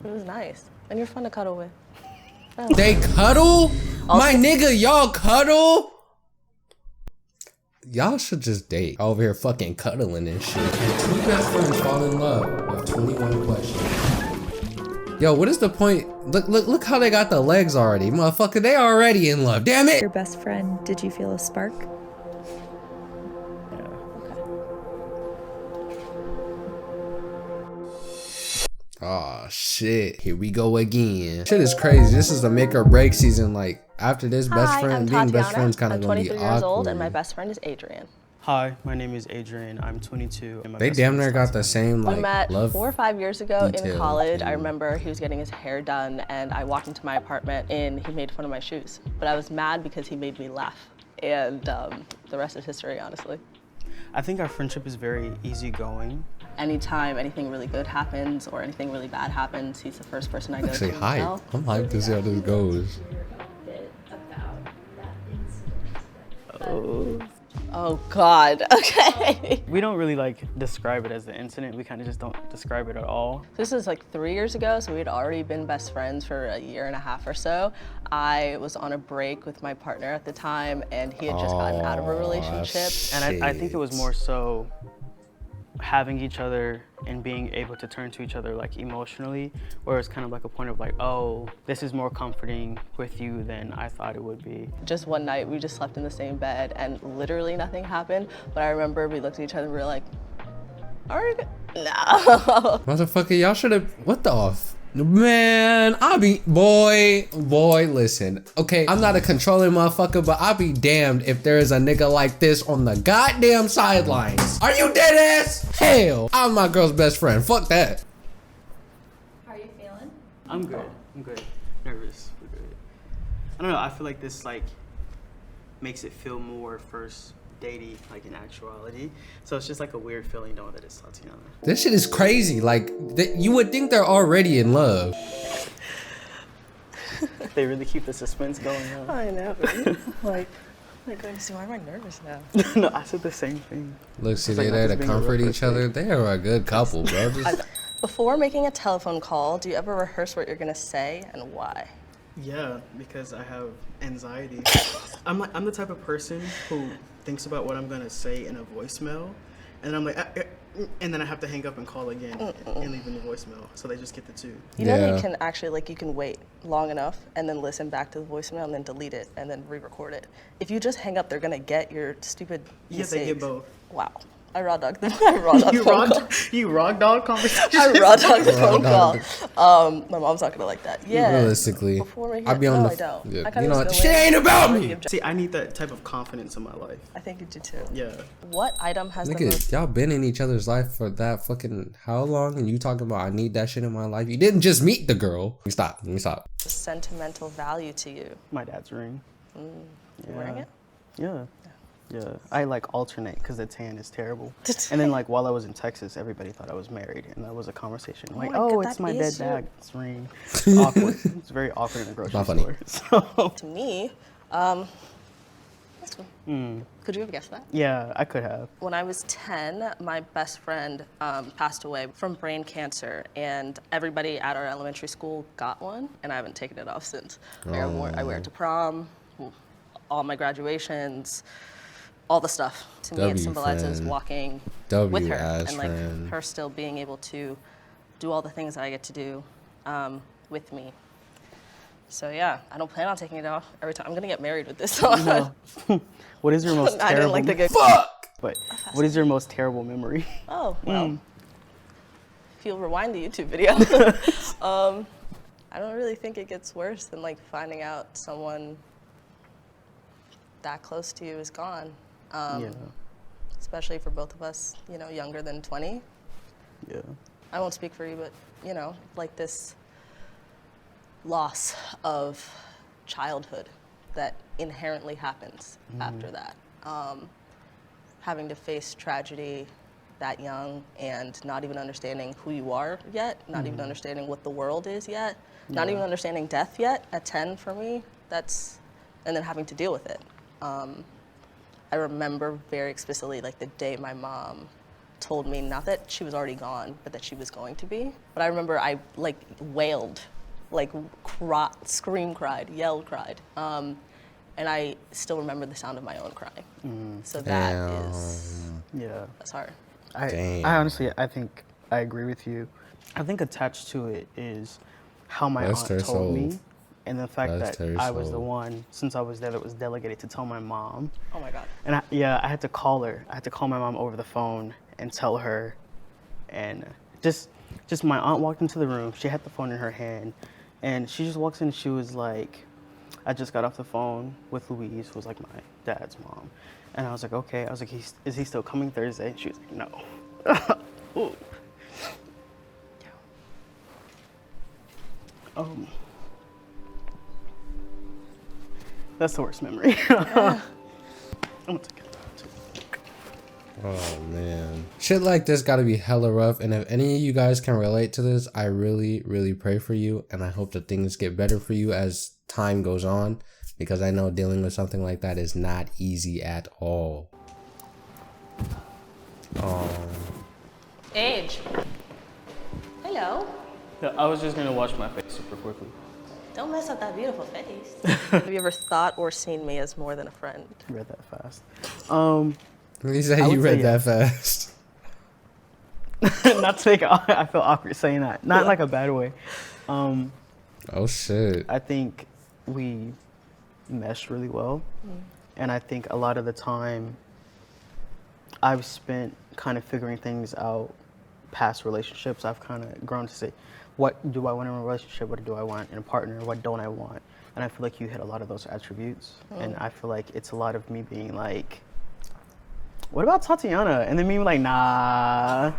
It was nice. And you're fun to cuddle with. Oh. They cuddle? My nigga, y'all cuddle? Y'all should just date. Over here fucking cuddling and shit. Two best friends fall in love with 21 questions. Yo, what is the point? Look how they got the legs already. Motherfucker, they already in love. Damn it! Your best friend, did you feel a spark? Oh shit, here we go again. Shit is crazy. This is the make or break season. Like after this, best friend, being best friends kind of gonna be awkward. I'm 23 years old and my best friend is Adrian. Hi, my name is Adrian. I'm 22. And they damn near got the same like we met love 4 or 5 years ago in college. Too. I remember he was getting his hair done and I walked into my apartment and he made fun of my shoes. But I was mad because he made me laugh. And the rest is history, honestly. I think our friendship is very easygoing. Anytime anything really good happens or anything really bad happens, he's the first person I go to. Actually, hype. I'm hyped to see how this goes. Oh God, okay. We don't really like describe it as the incident. We kind of just don't describe it at all. This is like 3 years ago, so we had already been best friends for a year and a half or so. I was on a break with my partner at the time and he had just gotten out of a relationship. And I think it was more so having each other and being able to turn to each other like emotionally, where it's kind of like a point of like, oh, this is more comforting with you than I thought it would be. Just one night we just slept in the same bed and literally nothing happened, but I remember we looked at each other and we were like, are we good? No. Motherfucker, y'all should have, what the off? Man, I'll be, boy, listen. Okay, I'm not a controlling motherfucker, but I'll be damned if there is a nigga like this on the goddamn sidelines. Are you dead ass? Hell, I'm my girl's best friend. Fuck that. How are you feeling? I'm good. Nervous. We're good. I don't know. I feel like this like makes it feel more first datey, like in actuality. So it's just like a weird feeling knowing that it's Tatiana. This shit is crazy. Like, you would think they're already in love. They really keep the suspense going on. I know. Like, I'm going to see, why am I nervous now? No, I said the same thing. Look, see, It's they're like there not to just being a comfort real each other. They are a good couple, bro. Just, Before making a telephone call, do you ever rehearse what you're going to say and why? Yeah, because I have anxiety. I'm the type of person who thinks about what I'm gonna say in a voicemail, and I'm like, and then I have to hang up and call again and leave in the voicemail. So they just get the two. You know, you can actually, like, you can wait long enough and then listen back to the voicemail and then delete it and then re-record it. If you just hang up, they're gonna get your stupid mistakes. They get both. Wow. I raw dogged the phone call. You raw dog conversation. I raw dogged the phone call. My mom's not gonna like that. Yeah. realistically, I'd be on the. I don't. Yeah. I You know what? The shit ain't about me. See, I need that type of confidence in my life. I think you do too. Yeah. What item has the Nigga, most? y'all been in each other's life for that fucking how long? And you talking about I need that shit in my life? You didn't just meet the girl. Let me stop. Sentimental value to you? My dad's ring. You wearing it? Yeah. Yeah, I like alternate because the tan is terrible. And then like while I was in Texas, everybody thought I was married, and that was a conversation. Like, oh, it's my dead dad's ring. It's awkward. It's very awkward in a grocery store. So. To me, this one. Could you have guessed that? Yeah, I could have. When I was 10, my best friend passed away from brain cancer, and everybody at our elementary school got one, and I haven't taken it off since. I wear it to prom, all my graduations. All the stuff. To me, it symbolizes walking with her and like her still being able to do all the things I get to do with me. So yeah, I don't plan on taking it off every time. I'm gonna get married with this on. No. What is your most terrible? I didn't like the good. Fuck! But what is your most terrible memory? Oh well, if you'll rewind the YouTube video, I don't really think it gets worse than like finding out someone that close to you is gone. Especially for both of us, you know, younger than 20. Yeah. I won't speak for you, but, you know, like this loss of childhood that inherently happens after that. Having to face tragedy that young and not even understanding who you are yet, not even understanding what the world is yet, not even understanding death yet at 10 for me, and then having to deal with it. I remember very explicitly like the day my mom told me not that she was already gone, but that she was going to be. But I remember I like wailed, like scream cried, yelled, cried. And I still remember the sound of my own crying. So that's hard. I honestly, I think I agree with you. I think attached to it is how my Bless her aunt told soul. me, and the fact Bless that her I was the soul. one, since I was there, that was delegated to tell my mom. Oh my God. And I had to call her. I had to call my mom over the phone and tell her. And just my aunt walked into the room. She had the phone in her hand, and she just walks in. And she was like, I just got off the phone with Louise, who was like my dad's mom. And I was like, okay. I was like, is he still coming Thursday? And she was like, no. Ooh. That's the worst memory. I'm gonna take it. Oh man, shit like this gotta be hella rough, and if any of you guys can relate to this, I really, really pray for you, and I hope that things get better for you as time goes on, because I know dealing with something like that is not easy at all. Age. Hello. I was just gonna wash my face super quickly. Don't mess up that beautiful face. Have you ever thought or seen me as more than a friend? I read that fast. You say I you would read say that fast. Not to make it, I feel awkward saying that. Not like a bad way. Oh shit. I think we meshed really well. And I think a lot of the time I've spent kind of figuring things out past relationships. I've kind of grown to say, what do I want in a relationship? What do I want in a partner? What don't I want? And I feel like you hit a lot of those attributes. And I feel like it's a lot of me being like, what about Tatiana? And then me like, nah.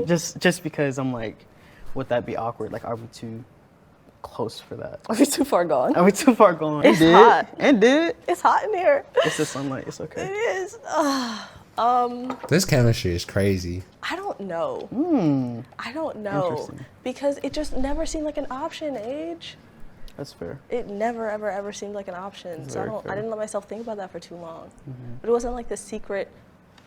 Just because I'm like, would that be awkward? Like, are we too close for that? Are we too far gone? Are we too far gone? It's hot. And did. It's hot in here. It's the sunlight. It's It okay. is. This chemistry is crazy. I don't know. I don't know. Interesting. Because it just never seemed like an option, Age. That's fair. It never, ever, ever seemed like an option. That's So very I fair. didn't let myself think about that for too long. But it wasn't like the secret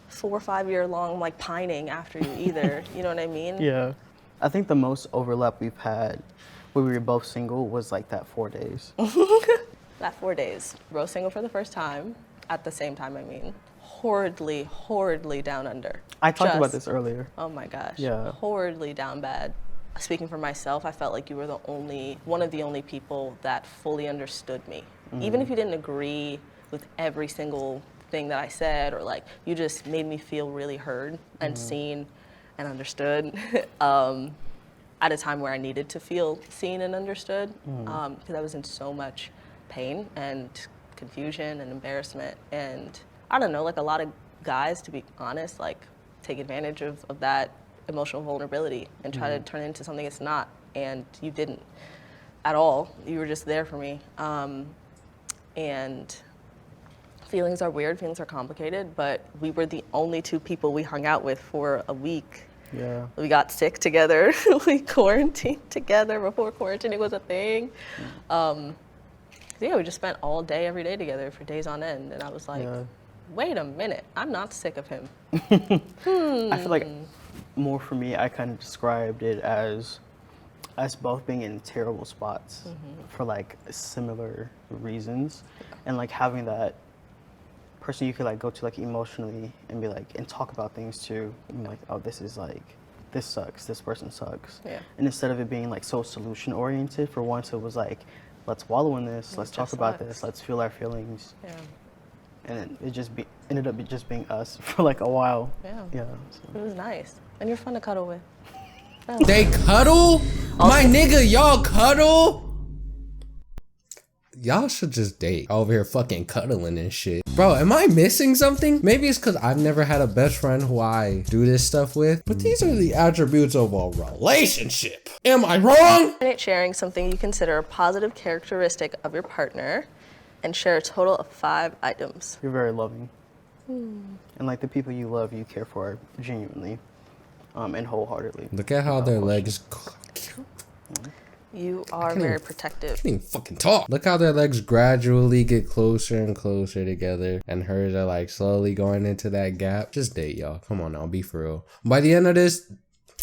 4 or 5 year long like pining after you either. You know what I mean? Yeah. I think the most overlap we've had when we were both single was like that 4 days. That 4 days. Both single for the first time. At the same time, I mean. Horridly, horridly down under. I talked about Just- this earlier. Oh my gosh. Yeah. Horridly down bad. Speaking for myself, I felt like you were one of the only people that fully understood me. Even if you didn't agree with every single thing that I said, or like, you just made me feel really heard and seen and understood at a time where I needed to feel seen and understood, because I was in so much pain and confusion and embarrassment. And I don't know, like a lot of guys, to be honest, like take advantage of that emotional vulnerability and try to turn it into something it's not. And you didn't at all. You were just there for me. And feelings are weird, feelings are complicated, but we were the only 2 people we hung out with for a week. Yeah. We got sick together. We quarantined together before quarantining was a thing. Yeah, we just spent all day, every day together for days on end. And I was like, wait a minute, I'm not sick of him. I feel like more for me, I kind of described it as us both being in terrible spots for like similar reasons, and like having that person you could like go to like emotionally and be like and talk about things to, and be like, oh, this sucks, this person sucks. Yeah. And instead of it being like so solution oriented, for once it was like, let's wallow in this, let's talk just about sucks. this, let's feel our feelings. Yeah. And it just ended up just being us for like a while. Yeah. Yeah. So. It was nice. And you're fun to cuddle with. They cuddle? My nigga, y'all cuddle? Y'all should just date. Over here fucking cuddling and shit. Bro, am I missing something? Maybe it's because I've never had a best friend who I do this stuff with. But these are the attributes of a relationship. Am I wrong? Sharing something you consider a positive characteristic of your partner, and share a total of 5 items. You're very loving. And like the people you love, you care for genuinely and wholeheartedly. Look at how their legs. You are can't very even- protective. Can't even fucking talk. Look how their legs gradually get closer and closer together, and hers are like slowly going into that gap. Just date, y'all. Come on now, be for real. By the end of this,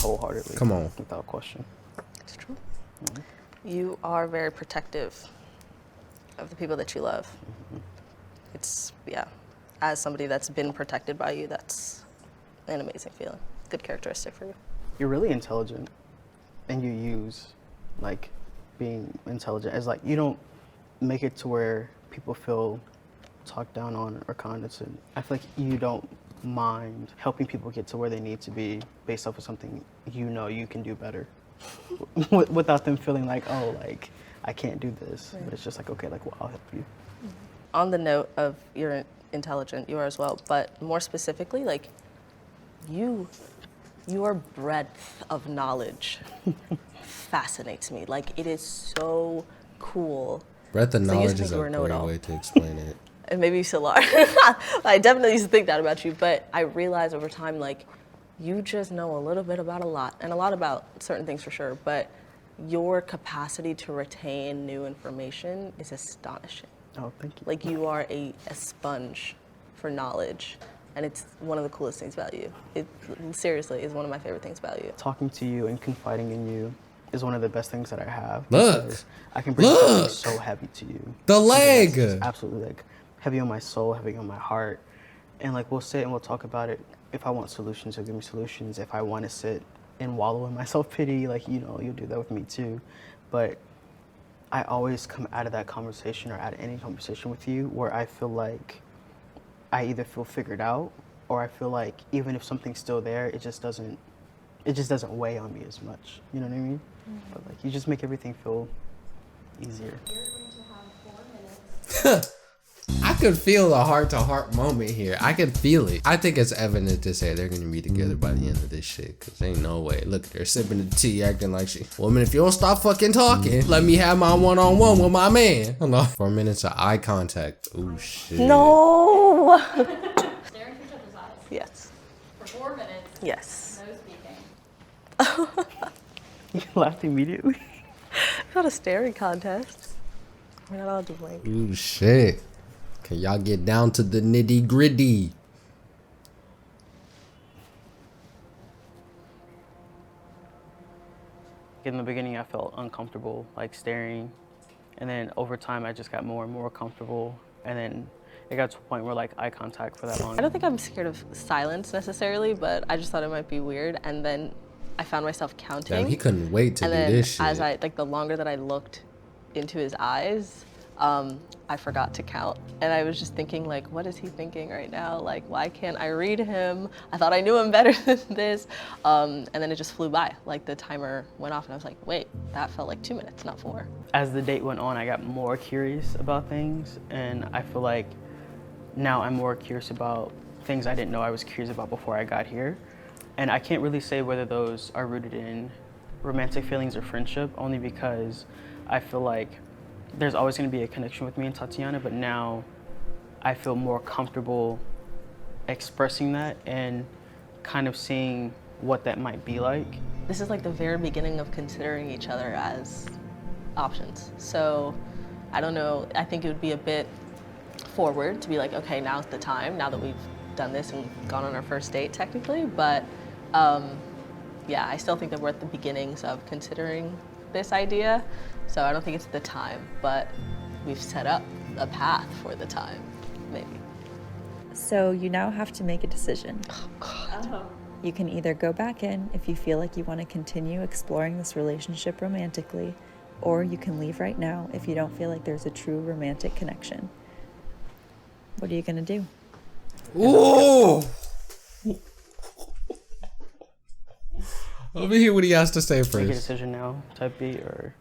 Wholeheartedly. come on. Without question. It's true. You are very protective of the people that you love. It's, yeah, as somebody that's been protected by you, that's an amazing feeling. Good characteristic for you. You're really intelligent, and you use like being intelligent as like you don't make it to where people feel talked down on or condescended. I feel like you don't mind helping people get to where they need to be based off of something you know you can do better without them feeling like, oh, like I can't do this. Right. But it's just like, okay, like, well, I'll help you. On the note of you're intelligent, you are as well, but more specifically, like your breadth of knowledge fascinates me. Like, it is so cool. Breadth of So knowledge is a a great know-it-all. way to explain it. And maybe you still are. I definitely used to think that about you, but I realized over time, like, you just know a little bit about a lot, and a lot about certain things for sure, but your capacity to retain new information is astonishing. Oh, thank you. Like, you are a sponge for knowledge, and it's one of the coolest things about you. It seriously is one of my favorite things about you. Talking to you and confiding in you is one of the best things that I have. Look. because I can bring something so heavy to you. The Something leg. that's just absolutely like heavy on my soul, heavy on my heart. And like we'll sit and we'll talk about it. If I want solutions, you'll give me solutions. If I want to sit and wallow in my self-pity, like, you know, you'll do that with me too. But I always come out of that conversation or out of any conversation with you where I feel like I either feel figured out or I feel like even if something's still there, it just doesn't weigh on me as much. You know what I mean? Mm-hmm. But like you just make everything feel easier. You're going to have 4 minutes. I could feel a heart-to-heart moment here. I could feel it. I think it's evident to say they're gonna be together by the end of this shit. Cause ain't no way. Look, they're sipping the tea, acting like she. Woman, if you don't stop fucking talking, let me have my one-on-one with my man. Hello. 4 minutes of eye contact. Ooh shit. No! Stare into each other's eyes. Yes. For 4 minutes. Yes. No speaking. You laughed immediately. It's not a staring contest. We're not allowed to blink. Ooh shit. Can y'all get down to the nitty gritty? In the beginning, I felt uncomfortable, like staring. And then over time, I just got more and more comfortable. And then it got to a point where like eye contact for that long. I don't think I'm scared of silence necessarily, but I just thought it might be weird. And then I found myself counting. Damn, he couldn't wait to and do then this shit. as I, like, the longer that I looked into his eyes, I forgot to count. And I was just thinking, like, what is he thinking right now? Like, why can't I read him? I thought I knew him better than this. And then it just flew by. Like, the timer went off and I was like, wait, that felt like 2 minutes, not 4. As the date went on, I got more curious about things. And I feel like now I'm more curious about things I didn't know I was curious about before I got here. And I can't really say whether those are rooted in romantic feelings or friendship, only because I feel like there's always going to be a connection with me and Tatiana, but now I feel more comfortable expressing that and kind of seeing what that might be like. This is like the very beginning of considering each other as options. So I don't know, I think it would be a bit forward to be like, okay, now's the time, now that we've done this and gone on our first date technically, but yeah, I still think that we're at the beginnings of considering this idea. So I don't think it's the time, but we've set up a path for the time, maybe. So you now have to make a decision. Oh, God. You can either go back in if you feel like you want to continue exploring this relationship romantically, or you can leave right now if you don't feel like there's a true romantic connection. What are you going to do? Ooh! Let me hear what he has to say Make a first. decision now, type B, or...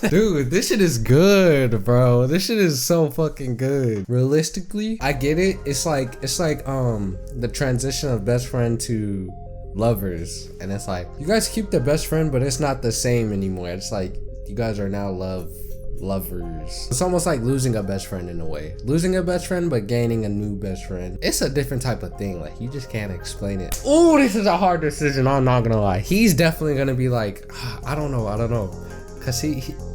Dude, this shit is good, bro. This shit is so fucking good. Realistically, I get it. It's like the transition of best friend to lovers, and it's like you guys keep the best friend, but it's not the same anymore. It's like you guys are now love lovers. It's almost like losing a best friend in a way. Losing a best friend, but gaining a new best friend. It's a different type of thing. Like, you just can't explain it. Oh, this is a hard decision. I'm not gonna lie. He's definitely gonna be like, I don't know. Cause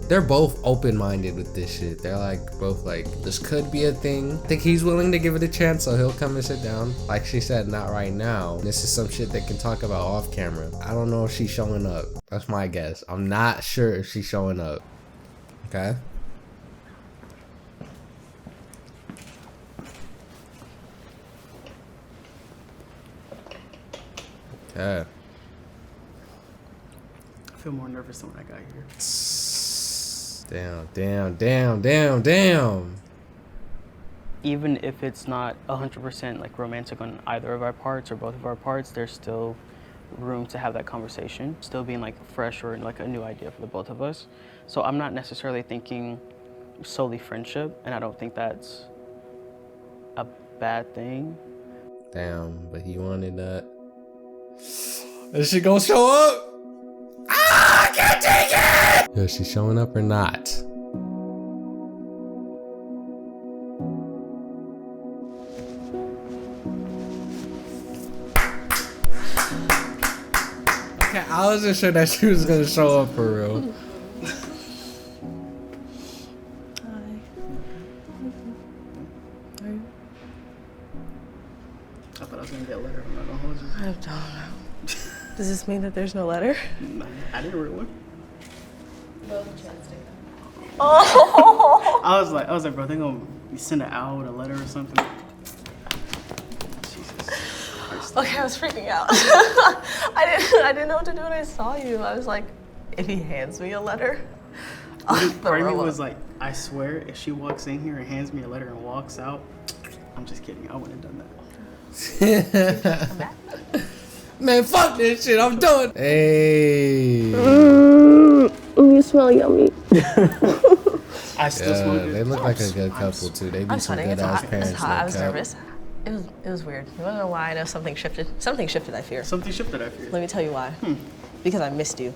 they're both open-minded with this shit. They're like, both like, this could be a thing. I think he's willing to give it a chance, so he'll come and sit down. Like she said, not right now. This is some shit they can talk about off camera. I don't know if she's showing up. That's my guess. I'm not sure if she's showing up. Okay. Okay. I feel more nervous than when I got here. Damn. Even if it's not 100% like romantic on either of our parts or both of our parts, there's still room to have that conversation, still being like fresh or like a new idea for the both of us. So I'm not necessarily thinking solely friendship, and I don't think that's a bad thing. Damn, but he wanted that. Is she gonna show up? Ah, I can't take it! Yo, is she showing up or not? Okay, I wasn't sure that she was gonna show up for real. I thought I was gonna get a letter. I'm not gonna hold you. I don't know. Does this mean that there's no letter? I didn't read one. Oh! I was like, bro, they gonna send it out a letter or something. Jesus. Okay, I was freaking out. I didn't know what to do when I saw you. I was like, if he hands me a letter, Part of me was like, I swear, if she walks in here and hands me a letter and walks out, I'm just kidding. I wouldn't have done that. Man, fuck this shit. I'm done. Hey. You smell yummy. I still smell good. They look like a good couple too. They be I'm some sweating. good It's ass hot. parents. It's hot. I was no cap. nervous. It was weird. You wanna know why? I know something shifted. Something shifted, I fear. Something shifted, I fear. Let me tell you why. Because I missed you.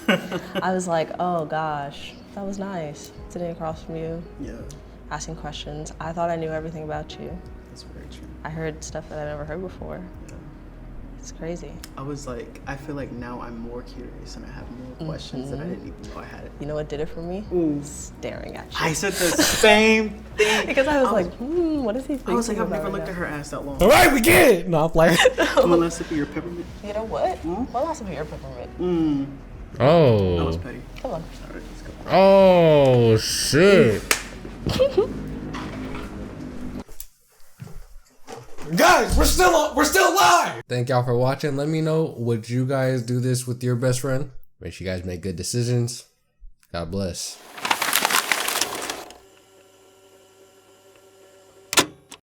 I was like, oh gosh, that was nice. Sitting across from you, Yeah, asking questions. I thought I knew everything about you. that's very true. I heard stuff that I never heard before. Yeah. It's crazy. I was like, I feel like now I'm more curious and I have more questions that I didn't even know I had. You know what did it for me? Ooh. Staring at you. I said the same thing. Because I was like, what is he thinking? I was like, I've about never right looked now? at her ass that long. All right, we get it. No, I'm like. Come on, let's sip of your peppermint. You know what? What else of your peppermint? That was Oh. petty. Come on. All right, let's go. Oh shit. Guys, we're still live. Thank y'all for watching. Let me know, would you guys do this with your best friend? Make sure you guys make good decisions. God bless.